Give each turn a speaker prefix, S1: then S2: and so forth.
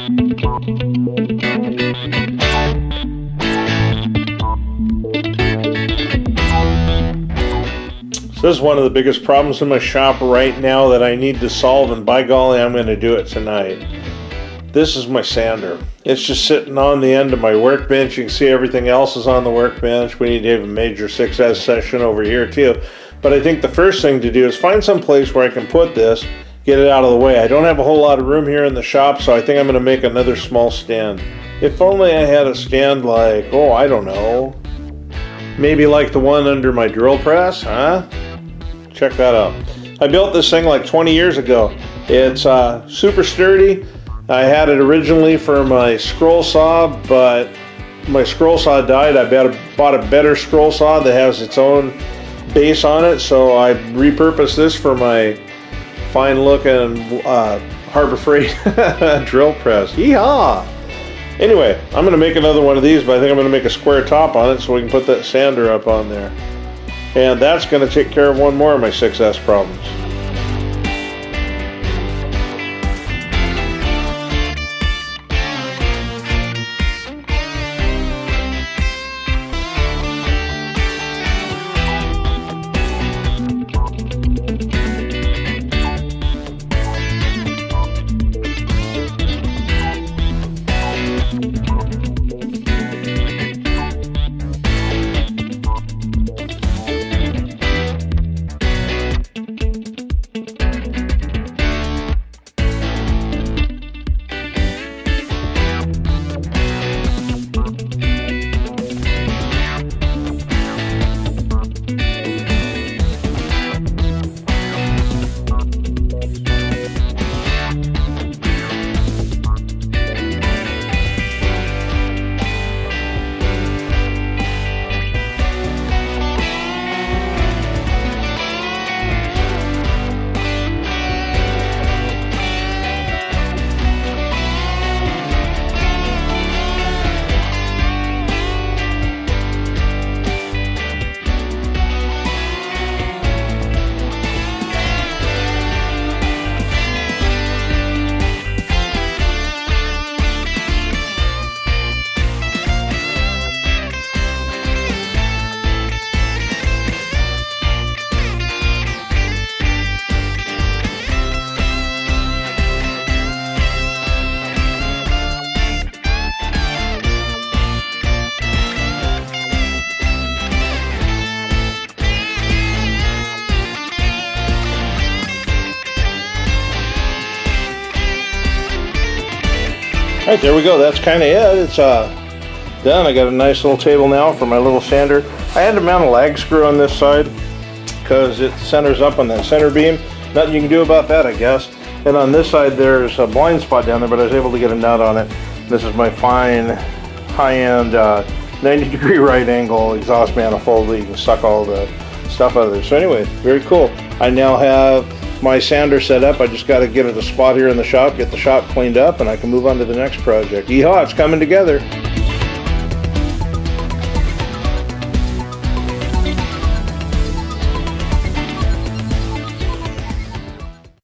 S1: So this is one of the biggest problems in my shop right now that I need to solve, and by golly, I'm going to do it tonight. This is my sander. It's just sitting on the end of my workbench. You can see everything else is on the workbench. We need to have a major 6S session over here too. But I think the first thing to do is find some place where I can put this, get it out of the way. I don't have a whole lot of room here in the shop, so I think I'm going to make another small stand. If only I had a stand like, oh, I don't know, maybe like the one under my drill press, huh? Check that out. I built this thing like 20 years ago. It's super sturdy. I had it originally for my scroll saw, but my scroll saw died. I bought a better scroll saw that has its own base on it, so I repurposed this for my fine looking Harbor Freight drill press. Yeehaw! Anyway, I'm going to make another one of these, but I think I'm going to make a square top on it so we can put that sander up on there. And that's going to take care of one more of my 6S problems. Alright, there we go. That's kind of it. It's done. I got a nice little table now for my little sander. I had to mount a lag screw on this side because it centers up on that center beam. Nothing you can do about that, I guess. And on this side there's a blind spot down there, but I was able to get a nut on it. This is my fine, high-end 90-degree right angle exhaust manifold that you can suck all the stuff out of there. So anyway, very cool. I now have my sander set up. I just got to get it a spot here in the shop, get the shop cleaned up, and I can move on to the next project. Yeehaw, it's coming together.